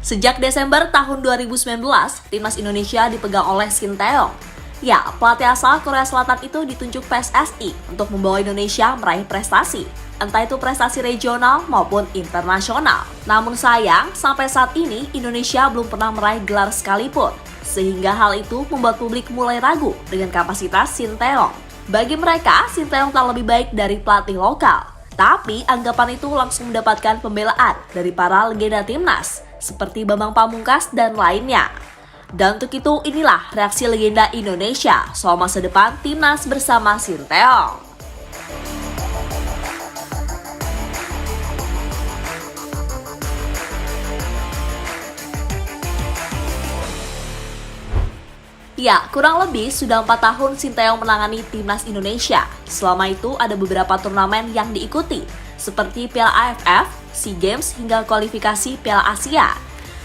Sejak Desember tahun 2019, timnas Indonesia dipegang oleh Sinteyong. Ya, pelatih asal Korea Selatan itu ditunjuk PSSI untuk membawa Indonesia meraih prestasi, entah itu prestasi regional maupun internasional. Namun sayang, sampai saat ini Indonesia belum pernah meraih gelar sekalipun, sehingga hal itu membuat publik mulai ragu dengan kapasitas Sinteyong. Bagi mereka, Sinteyong tak lebih baik dari pelatih lokal. Tapi anggapan itu langsung mendapatkan pembelaan dari para legenda timnas, seperti Bambang Pamungkas dan lainnya. Dan untuk itu, inilah reaksi legenda Indonesia soal masa depan timnas bersama Sinteyong. Ya, kurang lebih sudah 4 tahun Sinteyong menangani timnas Indonesia. Selama itu ada beberapa turnamen yang diikuti, seperti Piala AFF, SEA Games hingga kualifikasi Piala Asia.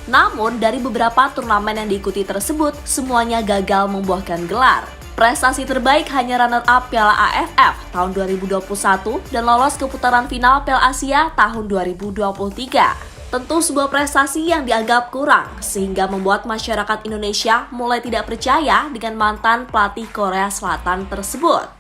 Namun, dari beberapa turnamen yang diikuti tersebut, semuanya gagal membuahkan gelar. Prestasi terbaik hanya runner-up Piala AFF tahun 2021 dan lolos ke putaran final Piala Asia tahun 2023. Tentu sebuah prestasi yang dianggap kurang, sehingga membuat masyarakat Indonesia mulai tidak percaya dengan mantan pelatih Korea Selatan tersebut.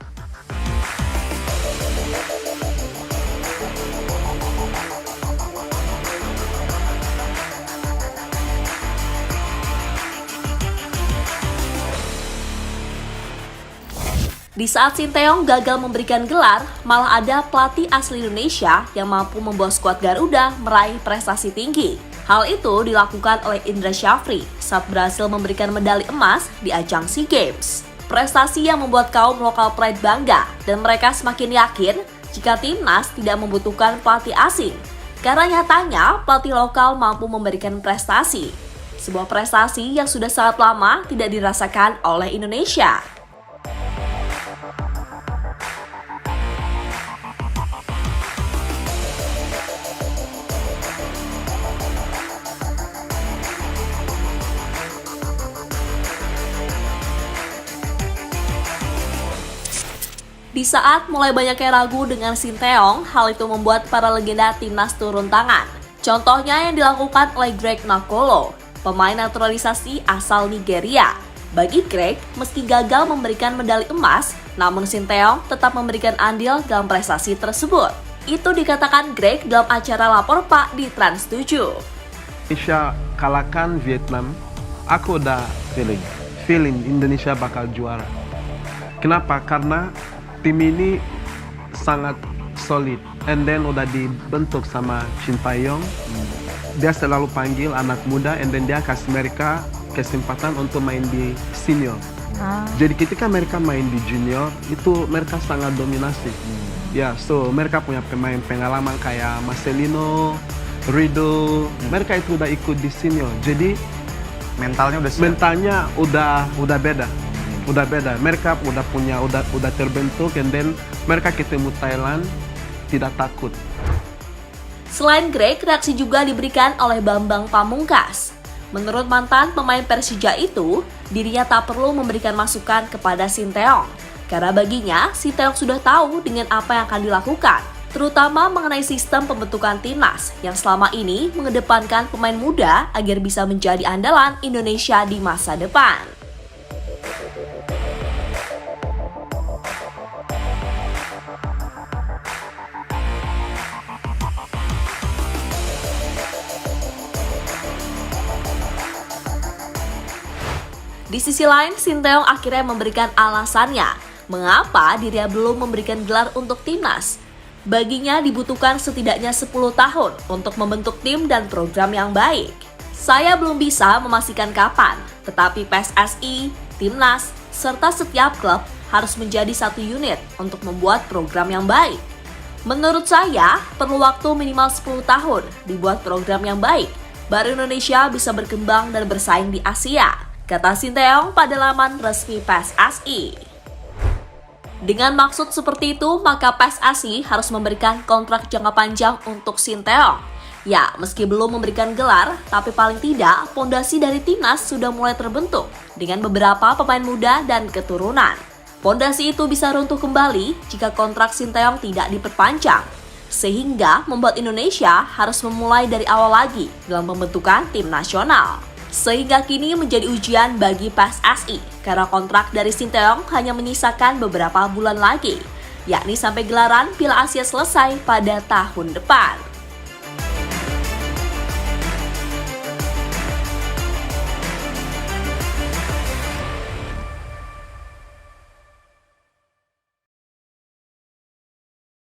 Di saat Sinteyong gagal memberikan gelar, malah ada pelatih asli Indonesia yang mampu membawa skuad Garuda meraih prestasi tinggi. Hal itu dilakukan oleh Indra Syafri saat berhasil memberikan medali emas di ajang SEA Games. Prestasi yang membuat kaum lokal pride bangga dan mereka semakin yakin jika timnas tidak membutuhkan pelatih asing. Karena nyatanya pelatih lokal mampu memberikan prestasi. Sebuah prestasi yang sudah sangat lama tidak dirasakan oleh Indonesia. Di saat mulai banyak yang ragu dengan Sinteyong, hal itu membuat para legenda timnas turun tangan. Contohnya yang dilakukan oleh Greg Nakolo, pemain naturalisasi asal Nigeria. Bagi Greg, meski gagal memberikan medali emas, namun Sinteyong tetap memberikan andil dalam prestasi tersebut. Itu dikatakan Greg dalam acara Lapor Pak di Trans 7. Indonesia kalahkan Vietnam, aku udah feeling Indonesia bakal juara. Kenapa? Karena tim ini sangat solid, and then udah dibentuk sama Sinteyong. Dia selalu panggil anak muda, and then dia kasih mereka kesempatan untuk main di senior. Jadi ketika mereka main di junior, itu mereka sangat dominasi. Ya, so mereka punya pemain pengalaman kayak Marcelino, Rido, mereka itu udah ikut di senior. Jadi mentalnya udah beda. Udah beda, mereka udah terbentuk, and then mereka ketemu Thailand tidak takut. Selain Greg, reaksi juga diberikan oleh Bambang Pamungkas. Menurut mantan pemain Persija itu, dirinya tak perlu memberikan masukan kepada Sinteyong. Karena baginya, Sinteyong sudah tahu dengan apa yang akan dilakukan, terutama mengenai sistem pembentukan timnas yang selama ini mengedepankan pemain muda agar bisa menjadi andalan Indonesia di masa depan. Di sisi lain, Sinteyong akhirnya memberikan alasannya mengapa dirinya belum memberikan gelar untuk timnas. Baginya dibutuhkan setidaknya 10 tahun untuk membentuk tim dan program yang baik. Saya belum bisa memastikan kapan, tetapi PSSI, timnas, serta setiap klub harus menjadi satu unit untuk membuat program yang baik. Menurut saya, perlu waktu minimal 10 tahun dibuat program yang baik, baru Indonesia bisa berkembang dan bersaing di Asia, kata Sinteyong pada laman resmi PSSI. Dengan maksud seperti itu, maka PSSI harus memberikan kontrak jangka panjang untuk Sinteyong. Ya, meski belum memberikan gelar, tapi paling tidak fondasi dari timnas sudah mulai terbentuk dengan beberapa pemain muda dan keturunan. Fondasi itu bisa runtuh kembali jika kontrak Sinteyong tidak diperpanjang. sehingga membuat Indonesia harus memulai dari awal lagi dalam pembentukan tim nasional. Sehingga kini menjadi ujian bagi PSSI karena kontrak dari Sinteyong hanya menyisakan beberapa bulan lagi, yakni sampai gelaran Piala Asia selesai pada tahun depan.